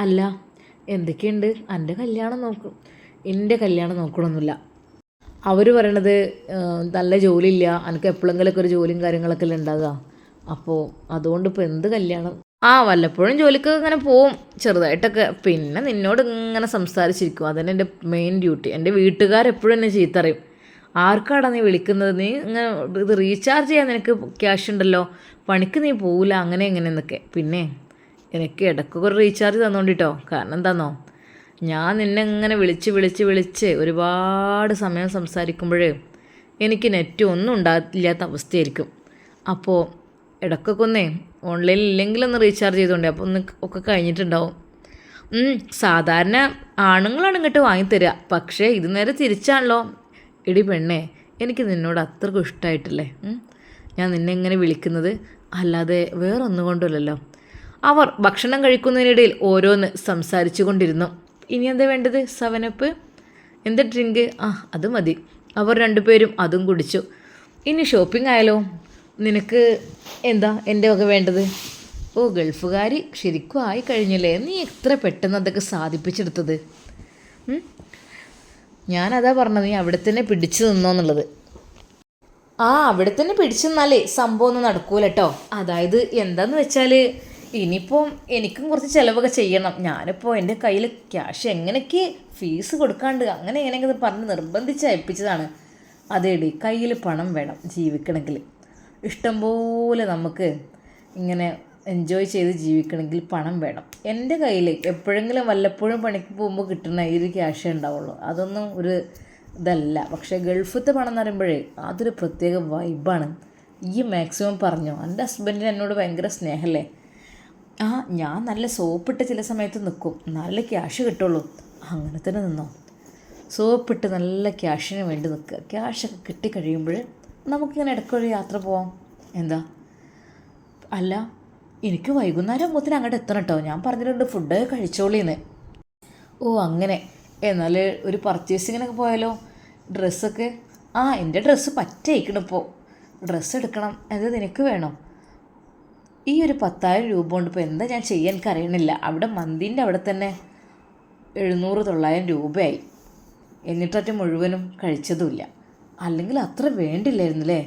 അല്ല, എന്തൊക്കെയുണ്ട് എൻ്റെ കല്യാണം നോക്കും? എൻ്റെ കല്യാണം നോക്കണമെന്നില്ല. അവർ പറയണത് നല്ല ജോലിയില്ല, എനിക്ക് എപ്പോഴെങ്കിലൊക്കെ ഒരു ജോലിയും കാര്യങ്ങളൊക്കെ അല്ലേ ഉണ്ടാകുക. അപ്പോൾ അതുകൊണ്ട് ഇപ്പോൾ എന്ത് കല്യാണം? വല്ലപ്പോഴും ജോലിക്ക് ഇങ്ങനെ പോവും ചെറുതായിട്ടൊക്കെ. പിന്നെ നിന്നോട് ഇങ്ങനെ സംസാരിച്ചിരിക്കും, അതന്നെ എൻ്റെ മെയിൻ ഡ്യൂട്ടി. എൻ്റെ വീട്ടുകാരെപ്പോഴും എന്നെ ചീത്തറിയും, ആർക്കാടാ നീ വിളിക്കുന്നത്? നീ ഇങ്ങനെ ഇത് റീചാർജ് ചെയ്യാൻ നിനക്ക് ക്യാഷ് ഉണ്ടല്ലോ, പണിക്ക് നീ പോവില്ല, അങ്ങനെ എങ്ങനെയെന്നൊക്കെ. പിന്നെ എനിക്ക് ഇടയ്ക്കൊക്കെ ഒരു റീചാർജ് തന്നോണ്ടിട്ടോ. കാരണം എന്താണെന്നോ, ഞാൻ നിന്നെ ഇങ്ങനെ വിളിച്ച് ഒരുപാട് സമയം സംസാരിക്കുമ്പോൾ എനിക്ക് നെറ്റ് ഒന്നും ഉണ്ടാകില്ലാത്ത അവസ്ഥയായിരിക്കും. അപ്പോൾ ഇടയ്ക്കൊക്കെ ഓൺലൈനിൽ ഇല്ലെങ്കിലൊന്ന് റീചാർജ് ചെയ്തോണ്ടേ, അപ്പോൾ ഒന്ന് ഒക്കെ കഴിഞ്ഞിട്ടുണ്ടാവും. സാധാരണ ആണുങ്ങളാണ് ഇങ്ങോട്ട് വാങ്ങിത്തരിക, പക്ഷേ ഇത് നേരെ തിരിച്ചാണല്ലോ. എടി പെണ്ണേ, എനിക്ക് നിന്നോട് അത്രക്കും ഇഷ്ടമായിട്ടില്ലേ ഞാൻ നിന്നെ ഇങ്ങനെ വിളിക്കുന്നത്, അല്ലാതെ വേറൊന്നും കൊണ്ടല്ലോ. അവർ ഭക്ഷണം കഴിക്കുന്നതിനിടയിൽ ഓരോന്ന് സംസാരിച്ചു കൊണ്ടിരുന്നു. ഇനി എന്താ വേണ്ടത്? 7up? എന്താ ഡ്രിങ്ക്? അത് മതി. അവർ രണ്ടുപേരും അതും കുടിച്ചു. ഇനി ഷോപ്പിംഗ് ആയാലോ? നിനക്ക് എന്താ എൻ്റെ വക വേണ്ടത്? ഗൾഫുകാരി ശരിക്കും ആയി കഴിഞ്ഞല്ലേ, നീ എത്ര പെട്ടെന്ന് അതൊക്കെ സാധിപ്പിച്ചെടുത്തത്. ഞാനതാ പറഞ്ഞത്, നീ അവിടെ തന്നെ പിടിച്ചു നിന്നോന്നുള്ളത്. അവിടെ തന്നെ പിടിച്ചു നിന്നാലേ സംഭവം ഒന്നും നടക്കൂല കേട്ടോ. അതായത് എന്താന്ന് വെച്ചാൽ, ഇനിയിപ്പോൾ എനിക്കും കുറച്ച് ചിലവൊക്കെ ചെയ്യണം. ഞാനിപ്പോൾ എൻ്റെ കയ്യിൽ ക്യാഷ് എങ്ങനെയൊക്കെ ഫീസ് കൊടുക്കാണ്ട് അങ്ങനെ എങ്ങനെയൊക്കെ പറഞ്ഞ് നിർബന്ധിച്ച് അയപ്പിച്ചതാണ്. അതേടി, കയ്യിൽ പണം വേണം ജീവിക്കണമെങ്കിൽ. ഇഷ്ടംപോലെ നമുക്ക് ഇങ്ങനെ എൻജോയ് ചെയ്ത് ജീവിക്കണമെങ്കിൽ പണം വേണം. എൻ്റെ കയ്യിൽ എപ്പോഴെങ്കിലും വല്ലപ്പോഴും പണിക്ക് പോകുമ്പോൾ കിട്ടുന്ന ഈ ഒരു ക്യാഷേ ഉണ്ടാവുള്ളൂ. അതൊന്നും ഒരു ഇതല്ല. പക്ഷേ ഗൾഫത്തെ പണം എന്ന് പറയുമ്പോഴേ അതൊരു പ്രത്യേക വൈബാണ്. ഈ മാക്സിമം പറഞ്ഞോ, എൻ്റെ ഹസ്ബൻഡിന് എന്നോട് ഭയങ്കര സ്നേഹമല്ലേ. ഞാൻ നല്ല സോപ്പിട്ട് ചില സമയത്ത് നിൽക്കും, നല്ല ക്യാഷ് കിട്ടുള്ളൂ. അങ്ങനെ തന്നെ നിന്നോ, സോപ്പിട്ട് നല്ല ക്യാഷിന് വേണ്ടി നിൽക്കുക. ക്യാഷൊക്കെ കിട്ടിക്കഴിയുമ്പോൾ നമുക്കിങ്ങനെ ഇടയ്ക്കൊരു യാത്ര പോവാം. എന്താ? അല്ല, എനിക്ക് വൈകുന്നേരം ആകുമ്പോഴത്തേന് അങ്ങോട്ട് എത്തണം കേട്ടോ. ഞാൻ പറഞ്ഞിട്ടുണ്ട് ഫുഡ് കഴിച്ചോളീന്ന്. അങ്ങനെ. എന്നാൽ ഒരു പർച്ചേസിങ്ങിനൊക്കെ പോയാലോ? ഡ്രസ്സൊക്കെ എൻ്റെ ഡ്രസ്സ് പറ്റയിക്കണം. ഇപ്പോൾ ഡ്രസ്സ് എടുക്കണം. അത് നിനക്ക് വേണോ? ഈ ഒരു 10,000 രൂപ കൊണ്ട് ഇപ്പോൾ എന്താ ഞാൻ ചെയ്യാൻ എനിക്കറിയണില്ല. അവിടെ മന്തിൻ്റെ അവിടെ തന്നെ 700-900 രൂപയായി. എന്നിട്ടൊറ്റ മുഴുവനും കഴിച്ചതുമില്ല. അല്ലെങ്കിൽ അത്ര വേണ്ടില്ലായിരുന്നല്ലേ.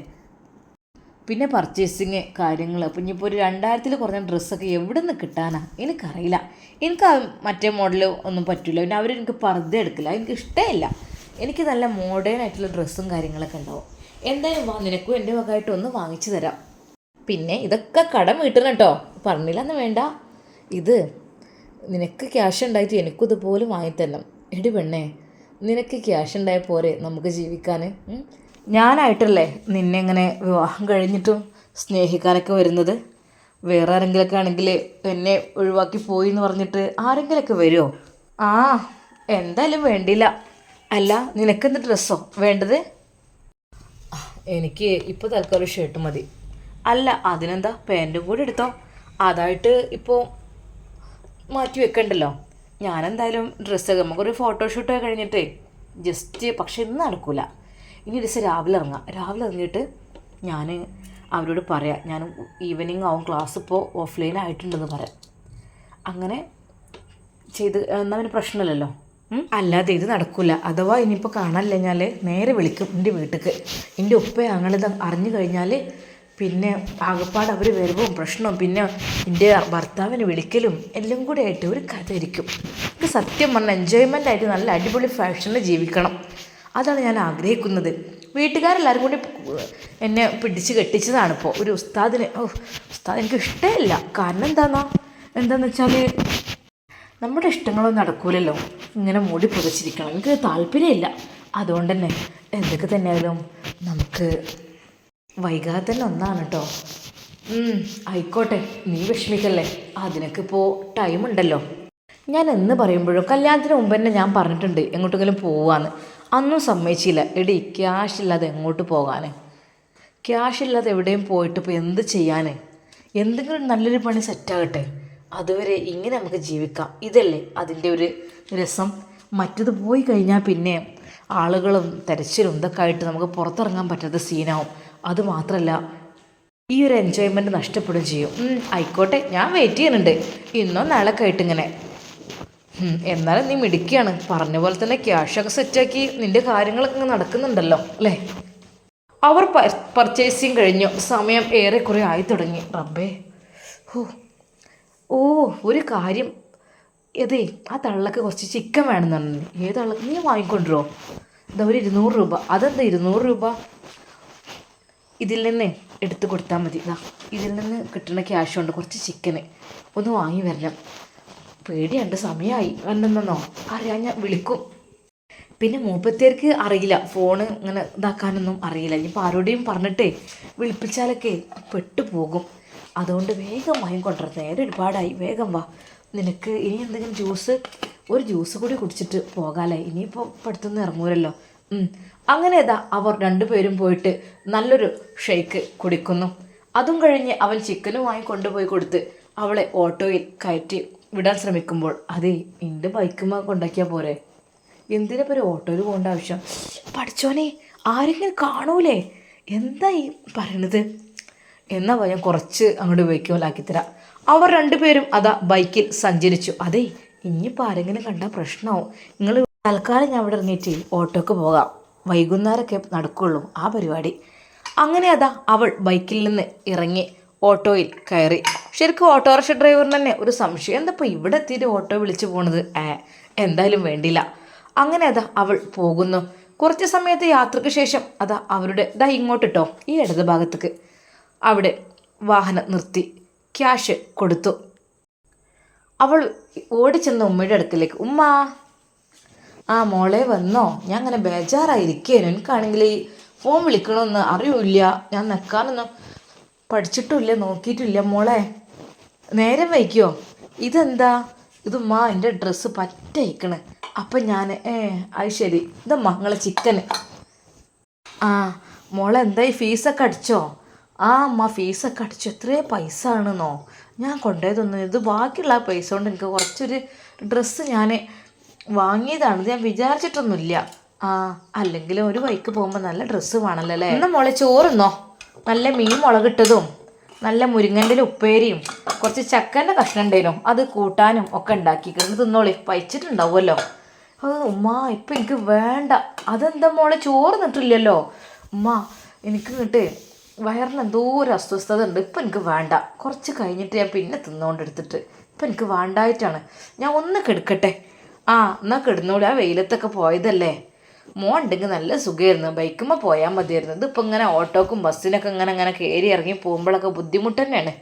പിന്നെ പർച്ചേസിങ് കാര്യങ്ങൾ. അപ്പം ഇനിയിപ്പോൾ ഒരു 2000-ൽ കുറഞ്ഞ ഡ്രസ്സൊക്കെ എവിടെ നിന്ന് കിട്ടാനാ എനിക്കറിയില്ല. എനിക്ക് മറ്റേ മോഡൽ ഒന്നും പറ്റില്ല. പിന്നെ അവരെനിക്ക് പർദ്ദ എടുക്കില്ല, എനിക്ക് ഇഷ്ടമില്ല. എനിക്ക് നല്ല മോഡേൺ ആയിട്ടുള്ള ഡ്രസ്സും കാര്യങ്ങളൊക്കെ ഉണ്ടാവും. എന്തായാലും നിനക്കും എൻ്റെ വകമായിട്ട് ഒന്ന് വാങ്ങിച്ചു തരാം. പിന്നെ ഇതൊക്കെ കടം വീട്ടണം കേട്ടോ, പറഞ്ഞില്ലെന്ന് വേണ്ട. ഇത് നിനക്ക് ക്യാഷ് ഉണ്ടായിട്ട് എനിക്കും ഇതുപോലെ വാങ്ങിത്തരണം. എടി പെണ്ണേ, നിനക്ക് ക്യാഷ് ഉണ്ടായ പോരെ നമുക്ക് ജീവിക്കാൻ? ഞാനായിട്ടല്ലേ നിന്നെ ഇങ്ങനെ വിവാഹം കഴിഞ്ഞിട്ടും സ്നേഹിക്കാനൊക്കെ വരുന്നത്. വേറെ ആരെങ്കിലൊക്കെ ആണെങ്കിൽ എന്നെ ഒഴിവാക്കി പോയി എന്ന് പറഞ്ഞിട്ട് ആരെങ്കിലൊക്കെ വരുമോ? എന്തായാലും വേണ്ടില്ല. അല്ല, നിനക്കെന്ത് ഡ്രസ്സോ വേണ്ടത്? എനിക്ക് ഇപ്പോൾ തൽക്കാലം ഷർട്ട് മതി. അല്ല, അതിനെന്താ, പാൻറ്റും കൂടി എടുത്തോ. അതായിട്ട് ഇപ്പോൾ മാറ്റി വെക്കണ്ടല്ലോ. ഞാനെന്തായാലും ഡ്രസ്സൊക്കെ നമുക്കൊരു ഫോട്ടോഷൂട്ടൊക്കെ കഴിഞ്ഞിട്ടേ ജസ്റ്റ്, പക്ഷെ ഇന്ന് നടക്കില്ല. ഇനി ദിവസം രാവിലെ ഇറങ്ങിയിട്ട് ഞാൻ അവരോട് പറയാം ഞാൻ ഈവനിങ് ആവും, ക്ലാസ് ഇപ്പോൾ ഓഫ്ലൈൻ ആയിട്ടുണ്ടെന്ന് പറയാം. അങ്ങനെ ചെയ്ത് എന്നാൽ അവന് പ്രശ്നമില്ലല്ലോ. അല്ലാതെ ഇത് നടക്കില്ല. അഥവാ ഇനിയിപ്പോൾ കാണാനില്ല ഞാൻ നേരെ വിളിക്കും എൻ്റെ വീട്ടിലേക്ക്. എൻ്റെ ഉപ്പ ഞങ്ങളിത് അറിഞ്ഞു കഴിഞ്ഞാൽ പിന്നെ ആകപ്പാട് അവർ വരവും പ്രശ്നവും പിന്നെ എൻ്റെ ഭർത്താവിനെ വിളിക്കലും എല്ലാം കൂടെ ആയിട്ട് ഒരു കഥയായിരിക്കും. എനിക്ക് സത്യം പറഞ്ഞാൽ എൻജോയ്മെൻ്റ് ആയിട്ട് നല്ല അടിപൊളി ഫാഷനിൽ ജീവിക്കണം, അതാണ് ഞാൻ ആഗ്രഹിക്കുന്നത്. വീട്ടുകാരെല്ലാവരും കൂടി എന്നെ പിടിച്ച് കെട്ടിച്ചതാണിപ്പോൾ. ഒരു ഉസ്താദിന് ഉസ്താദ് എനിക്ക് ഇഷ്ടമില്ല. കാരണം എന്താണെന്ന് വെച്ചാൽ നമ്മുടെ ഇഷ്ടങ്ങളൊന്നും നടക്കൂലല്ലോ, ഇങ്ങനെ മൂടി പുതച്ചിരിക്കണം, എനിക്ക് താല്പര്യമില്ല. അതുകൊണ്ട് തന്നെ എന്തൊക്കെ തന്നെയായാലും നമുക്ക് വൈകാതെ തന്നെ ഒന്നാണ് കേട്ടോ. ആയിക്കോട്ടെ, നീ വിഷമിക്കല്ലേ, അതിനൊക്കെ ഇപ്പോൾ ടൈമുണ്ടല്ലോ. ഞാൻ എന്ന് പറയുമ്പോഴും കല്യാണത്തിന് മുമ്പ് തന്നെ ഞാൻ പറഞ്ഞിട്ടുണ്ട് എങ്ങോട്ടെങ്കിലും പോവാന്ന്. അന്നും സമ്മതിച്ചില്ല. എടി ക്യാഷ് ഇല്ലാതെ എങ്ങോട്ട് പോകാൻ, ക്യാഷ് ഇല്ലാതെ എവിടെയും പോയിട്ട് ഇപ്പോൾ എന്ത് ചെയ്യാൻ, എന്തെങ്കിലും നല്ലൊരു പണി സെറ്റാകട്ടെ, അതുവരെ ഇങ്ങനെ നമുക്ക് ജീവിക്കാം. ഇതല്ലേ അതിൻ്റെ ഒരു രസം. മറ്റത് പോയി കഴിഞ്ഞാൽ പിന്നെ ആളുകളും തെരച്ചിലും ഇതൊക്കെ ആയിട്ട് നമുക്ക് പുറത്തിറങ്ങാൻ പറ്റാത്ത സീനാവും. അതുമാത്രമല്ല ഈ ഒരു എൻജോയ്മെൻറ്റ് നഷ്ടപ്പെടുകയും ചെയ്യും. ആയിക്കോട്ടെ, ഞാൻ വെയിറ്റ് ചെയ്യുന്നുണ്ട് ഇന്നോ നാളൊക്കെ ആയിട്ട് ഇങ്ങനെ. എന്നാലും നീ മിടുക്കിയാണ്, പറഞ്ഞ പോലെ തന്നെ ക്യാഷൊക്കെ സെറ്റാക്കി നിൻ്റെ കാര്യങ്ങളൊക്കെ നടക്കുന്നുണ്ടല്ലോ അല്ലേ. അവർ പർച്ചേസിങ് കഴിഞ്ഞു. സമയം ഏറെക്കുറെ ആയി തുടങ്ങി. റബ്ബേ, ഒരു കാര്യം, ഏതേ ആ തള്ളക്ക് കുറച്ച് ചിക്കൻ വേണമെന്നു. ഏത് തള്ളക്ക് നീ വാങ്ങിക്കൊണ്ടുവരുമോ? ഇതാ ഒരു 200 രൂപ. അതെന്താ 200 രൂപ? ഇതിൽ നിന്ന് എടുത്ത് കൊടുത്താൽ മതി. ഇതാ ഇതിൽ നിന്ന് കിട്ടുന്ന ക്യാഷ് കൊണ്ട് കുറച്ച് ചിക്കന് ഒന്ന് വാങ്ങി വരണം. പേടിയുണ്ട്, സമയമായി. എന്തെന്നോ അറിയാൻ ഞാൻ വിളിക്കും. പിന്നെ മൂപ്പത്തിയർക്ക് അറിയില്ല, ഫോണ് ഇങ്ങനെ ഇതാക്കാനൊന്നും അറിയില്ല. ഇനിയിപ്പോൾ ആരോടെയും പറഞ്ഞിട്ടേ വിളിപ്പിച്ചാലൊക്കെ പെട്ടുപോകും. അതുകൊണ്ട് വേഗം വാങ്ങിക്കൊണ്ടിരുന്നത്. നേരെ ഒരുപാടായി, വേഗം വാ. നിനക്ക് ഇനി എന്തെങ്കിലും ഒരു ജ്യൂസ് കൂടി കുടിച്ചിട്ട് പോകാമല്ലേ, ഇനിയിപ്പോൾ പഠിത്തമൊന്നും ഇറങ്ങൂരല്ലോ. അങ്ങനെ അവർ രണ്ടുപേരും പോയിട്ട് നല്ലൊരു ഷേക്ക് കുടിക്കുന്നു. അതും കഴിഞ്ഞ് അവൻ ചിക്കനും വാങ്ങി കൊണ്ടുപോയി കൊടുത്ത് അവളെ ഓട്ടോയിൽ കയറ്റി വിടാൻ ശ്രമിക്കുമ്പോൾ, അതേ എൻ്റെ ബൈക്കുമ്പോൾ കൊണ്ടാക്കിയാൽ പോരെ, എന്തിനാ ഒരു ഓട്ടോയിൽ പോകേണ്ട ആവശ്യം? പഠിച്ചോനെ, ആരെങ്കിലും കാണൂലേ, എന്താ ഈ പറയണത്? എന്നാ ഞാൻ കുറച്ച് അങ്ങോട്ട് ബൈക്കുമല്ലാക്കിത്തരാം. അവർ രണ്ടുപേരും ബൈക്കിൽ സഞ്ചരിച്ചു. അതെ, ഇനിയിപ്പോൾ ആരെങ്കിലും കണ്ടാൽ പ്രശ്നമാവും. നിങ്ങൾ തൽക്കാലം ഞാൻ ഇവിടെ ഇറങ്ങിയിട്ട് ഓട്ടോക്ക് പോകാം, വൈകുന്നേരമൊക്കെ നടക്കുള്ളൂ ആ പരിപാടി. അങ്ങനെ അവൾ ബൈക്കിൽ നിന്ന് ഇറങ്ങി ഓട്ടോയിൽ കയറി. ശരിക്കും ഓട്ടോറിക്ഷ ഡ്രൈവറിന് തന്നെ ഒരു സംശയം, എന്താ ഇവിടെ എത്തിയിട്ട് ഓട്ടോ വിളിച്ച് പോണത്, എന്തായാലും വേണ്ടില്ല. അങ്ങനെ അവൾ പോകുന്നു. കുറച്ച് സമയത്തെ യാത്രയ്ക്ക് ശേഷം അവരുടെ ഇങ്ങോട്ടിട്ടോ ഈ ഇടത് ഭാഗത്തേക്ക് അവിടെ വാഹനം നിർത്തി ക്യാഷ് കൊടുത്തു. അവൾ ഓടിച്ചെന്ന് ഉമ്മയുടെ അടുക്കലേക്ക്, ഉമ്മ. മോളെ വന്നോ? ഞാൻ അങ്ങനെ ബേജാറായിരിക്കേനു. എനിക്കാണെങ്കിൽ ഈ ഫോൺ വിളിക്കണമെന്ന് അറിയില്ല, ഞാൻ നിൽക്കാനൊന്നും പഠിച്ചിട്ടുമില്ല, നോക്കിയിട്ടില്ല. മോളെ നേരം വൈകിയോ? ഇതെന്താ ഇതുമ്മ, എൻ്റെ ഡ്രസ്സ് പറ്റയിക്കണ്. അപ്പം ഞാൻ അത് ശരി, ഇതമ്മ നിങ്ങളെ ചിക്കന്. മോളെ എന്തായി, ഫീസൊക്കെ അടിച്ചോ? അമ്മ ഫീസൊക്കെ അടിച്ചു. എത്രയോ പൈസ ആണെന്നോ? ഞാൻ കൊണ്ടുപോയതൊന്നും ഇത് ബാക്കിയുള്ള ആ പൈസ കൊണ്ട് എനിക്ക് കുറച്ചൊരു ഡ്രസ്സ് ഞാൻ വാങ്ങിയതാണ്, ഞാൻ വിചാരിച്ചിട്ടൊന്നുമില്ല. അല്ലെങ്കിലും ഒരു ബൈക്ക് പോകുമ്പോൾ നല്ല ഡ്രസ്സ് വേണമല്ലോ അല്ലേ. എന്നാൽ മോളെ ചോറുന്നോ, നല്ല മീൻ മുളകിട്ടതും നല്ല മുരിങ്ങൻ്റെ ഉപ്പേരിയും കുറച്ച് ചക്കൻ്റെ കഷ്ണം ഉണ്ടായിരുന്നു, അത് കൂട്ടാനും ഒക്കെ ഉണ്ടാക്കിക്കണം. തിന്നോളി, പഴിച്ചിട്ടുണ്ടാവുമല്ലോ. ഉമ്മ ഇപ്പം എനിക്ക് വേണ്ട. അതെന്താ മോളെ, ചോറ് നിട്ടില്ലല്ലോ? ഉമ്മ എനിക്ക് ഇങ്ങോട്ട് വയറിന് എന്തോ ഒരു അസ്വസ്ഥത ഉണ്ട്, ഇപ്പം എനിക്ക് വേണ്ട. കുറച്ച് കഴിഞ്ഞിട്ട് ഞാൻ പിന്നെ തിന്നുകൊണ്ടെടുത്തിട്ട്, ഇപ്പം എനിക്ക് വേണ്ടായിട്ടാണ്. ഞാൻ ഒന്ന് കിടക്കട്ടെ. എന്നാൽ കിടന്നോളി, ആ വെയിലത്തൊക്കെ പോയതല്ലേ. മോൻ ഉണ്ടെങ്കിൽ നല്ല സുഖമായിരുന്നു, ബൈക്കുമ്പോൾ പോയാൽ മതിയായിരുന്നു. ഇതിപ്പോൾ ഇങ്ങനെ ഓട്ടോക്കും ബസ്സിനൊക്കെ ഇങ്ങനെ കയറി ഇറങ്ങി പോകുമ്പോഴൊക്കെ ബുദ്ധിമുട്ട് തന്നെയാണ്.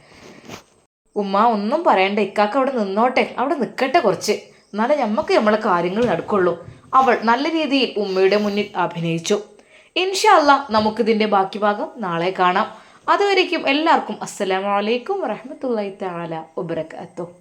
ഉമ്മ ഒന്നും പറയണ്ട, ഇക്കാക്ക അവിടെ നിന്നോട്ടെ, അവിടെ നിൽക്കട്ടെ കുറച്ച്, എന്നാലേ നമുക്ക് നമ്മളെ കാര്യങ്ങൾ നടക്കുള്ളൂ. അവൾ നല്ല രീതിയിൽ ഉമ്മയുടെ മുന്നിൽ അഭിനയിച്ചു. ഇൻഷാ അല്ലാഹ് നമുക്കിതിൻ്റെ ബാക്കി ഭാഗം നാളെ കാണാം. അതുവരേക്കും എല്ലാവർക്കും അസ്സലാമു അലൈക്കും വറഹ്മത്തുള്ളാഹി തആല വബറകാതുഹു.